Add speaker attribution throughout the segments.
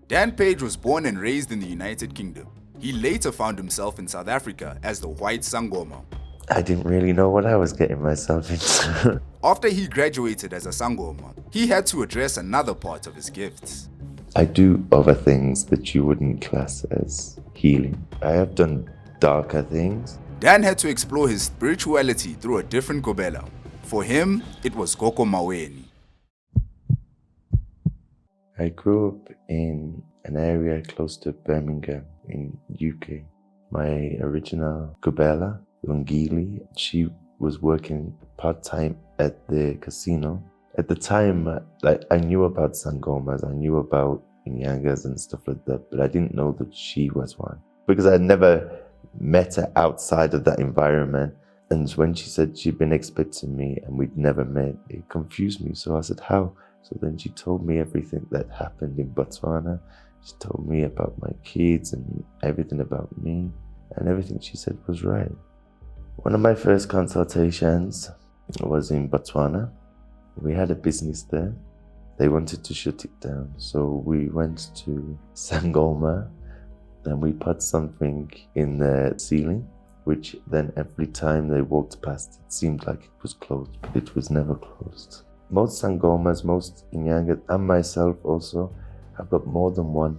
Speaker 1: Dan Paige was born and raised in the United Kingdom. He later found himself in South Africa as the white Sangoma.
Speaker 2: I didn't really know what I was getting myself into.
Speaker 1: After he graduated as a Sangoma, he had to address another part of his gifts.
Speaker 2: I do other things that you wouldn't class as healing. I have done darker things.
Speaker 1: Dan had to explore his spirituality through a different Gobela. For him, it was Gogo Maweni.
Speaker 2: I grew up in an area close to Birmingham in UK. My original Gobela, Longili, she was working part-time at the casino. At the time, I knew about Sangomas, I knew about Inyangas and stuff like that, but I didn't know that she was one because I had never met her outside of that environment. And when she said she'd been expecting me and we'd never met, it confused me. So I said, how? So then she told me everything that happened in Botswana. She told me about my kids and everything about me, and everything she said was right. One of my first consultations was in Botswana. We had a business there. They wanted to shut it down. So we went to Sangoma and we put something in the ceiling, which then every time they walked past, it seemed like it was closed, but it was never closed. Most Sangomas, most Inyangas, and myself also, have got more than one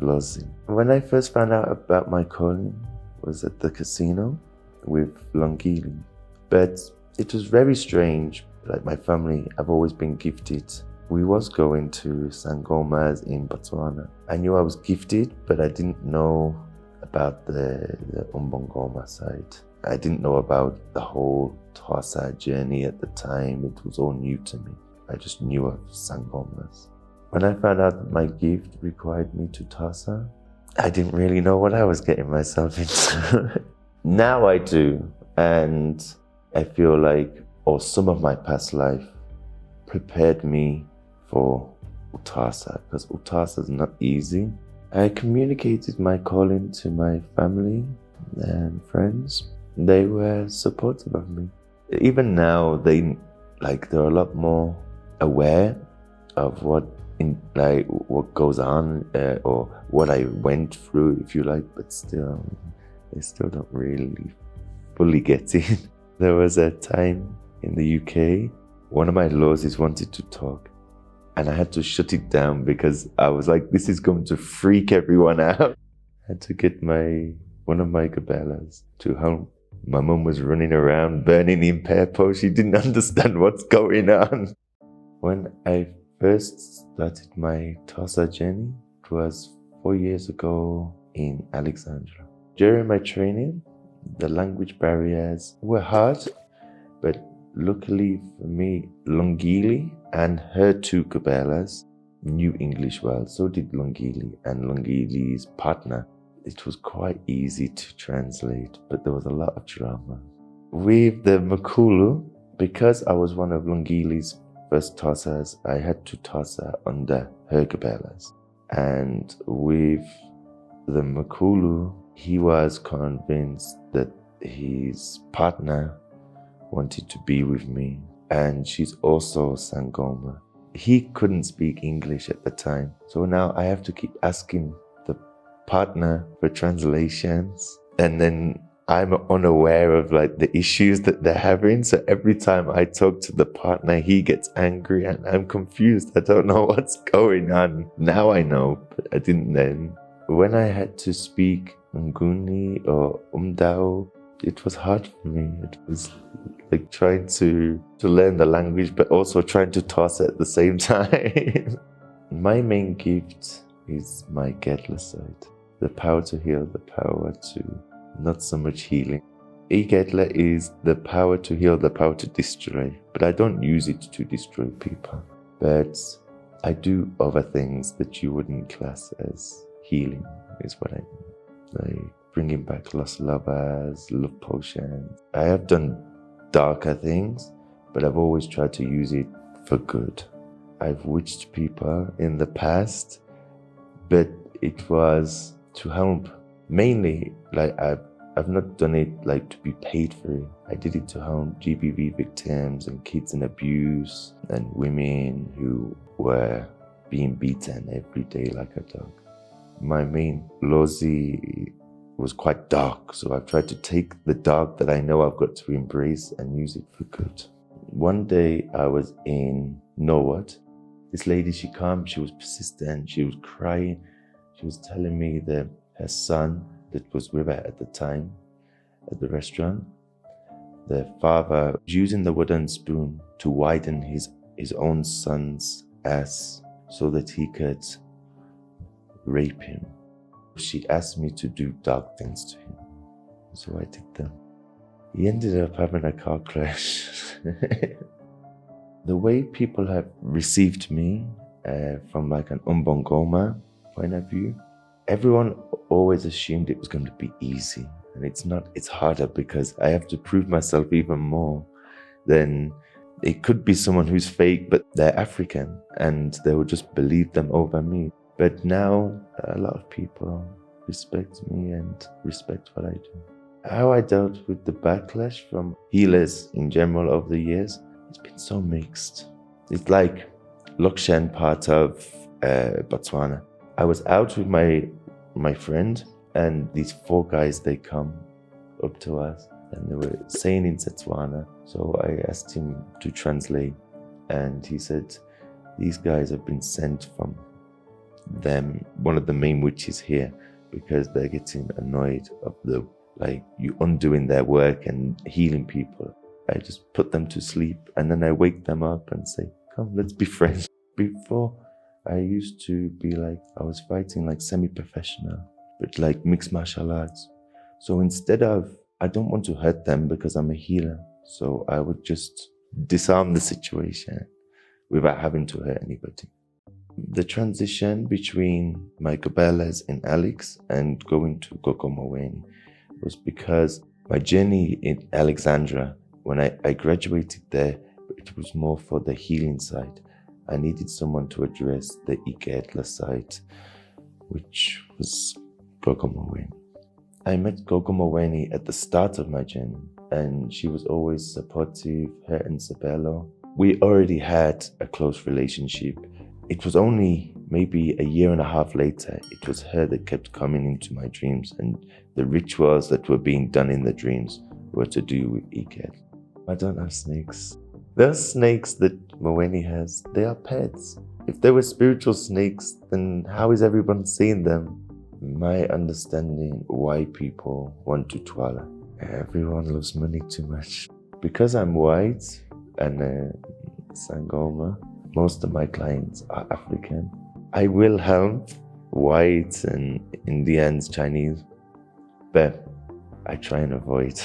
Speaker 2: lozi. When I first found out about my calling was at the casino with Longili. But it was very strange. Like my family, I've always been gifted. We was going to Sangomas in Botswana. I knew I was gifted, but I didn't know about the Umbongoma side. I didn't know about the whole Xhosa journey at the time. It was all new to me. I just knew of Sangomas. When I found out that my gift required me to Xhosa, I didn't really know what I was getting myself into. Now I do, and I feel like, or some of my past life prepared me for Xhosa, because Xhosa is not easy. I communicated my calling to my family and friends. They were supportive of me. Even now, they're a lot more aware of what goes on or what I went through, if you like, but still, they still don't really fully get it. There was a time in the UK, one of my lords wanted to talk, and I had to shut it down because I was like, this is going to freak everyone out. I had to get one of my Gobelas to help. My mum was running around burning in purple. She didn't understand what's going on. When I first started my Xhosa journey, it was 4 years ago in Alexandria. During my training, the language barriers were hard, but luckily for me, Longili and her two Gobelas knew English well. So did Longili and Longili's partner. It was quite easy to translate, but there was a lot of drama. With the Makulu, because I was one of Longili's first Xhosas, I had to Xhosa under her Gobelas. And with the Makulu, he was convinced that his partner wanted to be with me, and she's also Sangoma. He couldn't speak English at the time, so now I have to keep asking the partner for translations, and then I'm unaware of the issues that they're having. So every time I talk to the partner, he gets angry and I'm confused. I don't know what's going on. Now I know, but I didn't then. When I had to speak Nguni or Umdao, it was hard for me. It was like trying to learn the language, but also trying to toss it at the same time. My main gift is my Gedla side. The power to heal, the power to not so much healing. Gedla is the power to heal, the power to destroy. But I don't use it to destroy people. But I do other things that you wouldn't class as healing, is what I mean. Like bringing back lost lovers, love potions. I have done darker things, but I've always tried to use it for good. I've witched people in the past, but it was to help. Mainly, I've not done it to be paid for it. I did it to help GBV victims and kids in abuse and women who were being beaten every day like a dog. My main lozi was quite dark, so I've tried to take the dark that I know I've got to embrace and use it for good. One day I was in Norwood. This lady, she came, she was persistent, she was crying. She was telling me that her son that was with her at the time at the restaurant, the father was using the wooden spoon to widen his own son's ass so that he could rape him. She asked me to do dark things to him, so I did them. He ended up having a car crash. The way people have received me from like an Umbongoma point of view, everyone always assumed it was going to be easy. And it's not, it's harder because I have to prove myself even more. Then it could be someone who's fake, but they're African and they will just believe them over me. But now a lot of people respect me and respect what I do. How I dealt with the backlash from healers in general over the years, it's been so mixed. It's like Lokshan part of Botswana. I was out with my friend and these 4 guys, they come up to us and they were saying in Setswana. So I asked him to translate and he said, these guys have been sent from them, one of the main witches here, because they're getting annoyed of you undoing their work and healing people. I just put them to sleep and then I wake them up and say, come, let's be friends. Before, I used to be like, I was fighting like semi-professional, but like mixed martial arts. So instead of, I don't want to hurt them because I'm a healer. So I would just disarm the situation without having to hurt anybody. The transition between my Gobelas in Alex and going to Gogo Maweni was because my journey in Alexandra, when I graduated there, it was more for the healing side. I needed someone to address the Gedla side, which was Gogo Maweni. I met Gogo Maweni at the start of my journey, and she was always supportive, her and Sabelo. We already had a close relationship. It was only maybe a year and a half later, it was her that kept coming into my dreams, and the rituals that were being done in the dreams were to do with Gedla. I don't have snakes. Those snakes that Maweni has, they are pets. If they were spiritual snakes, then how is everyone seeing them? My understanding why people want to twala. Everyone loves money too much. Because I'm white and Sangoma, most of my clients are African. I will help whites and Indians, Chinese, but I try and avoid.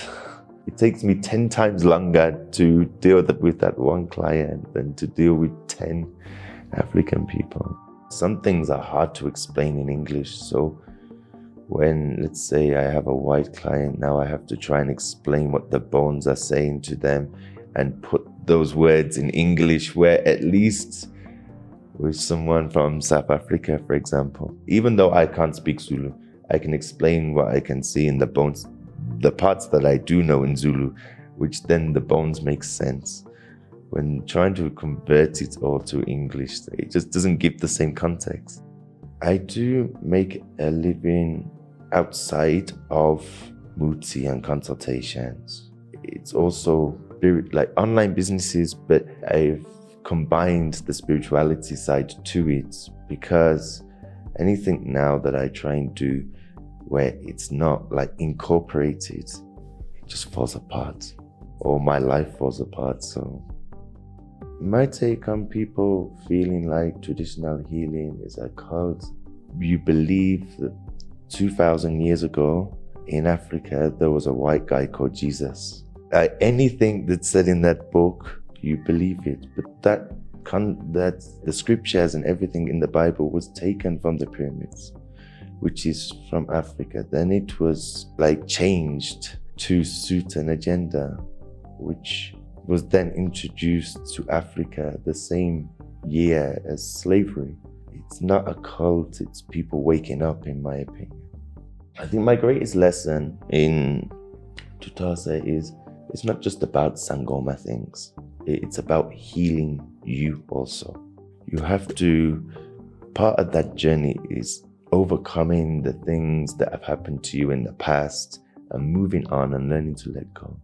Speaker 2: It takes me 10 times longer to deal with that one client than to deal with 10 African people. Some things are hard to explain in English, so when, let's say, I have a white client, now I have to try and explain what the bones are saying to them and put those words in English, where at least with someone from South Africa, for example, even though I can't speak Zulu, I can explain what I can see in the bones, the parts that I do know in Zulu, which then the bones make sense. When trying to convert it all to English, it just doesn't give the same context. I do make a living outside of Muti and consultations. It's also like online businesses, but I've combined the spirituality side to it, because anything now that I try and do where it's not like incorporated, it just falls apart, or my life falls apart. So my take on people feeling like traditional healing is a cult. You believe that 2,000 years ago in Africa, there was a white guy called Jesus. Anything that's said in that book, you believe it. But that the scriptures and everything in the Bible was taken from the pyramids, which is from Africa. Then it was like changed to suit an agenda, which was then introduced to Africa the same year as slavery. It's not a cult, it's people waking up, in my opinion. I think my greatest lesson in Tutasa is it's not just about Sangoma things. It's about healing you also. You have to part of that journey is overcoming the things that have happened to you in the past and moving on and learning to let go.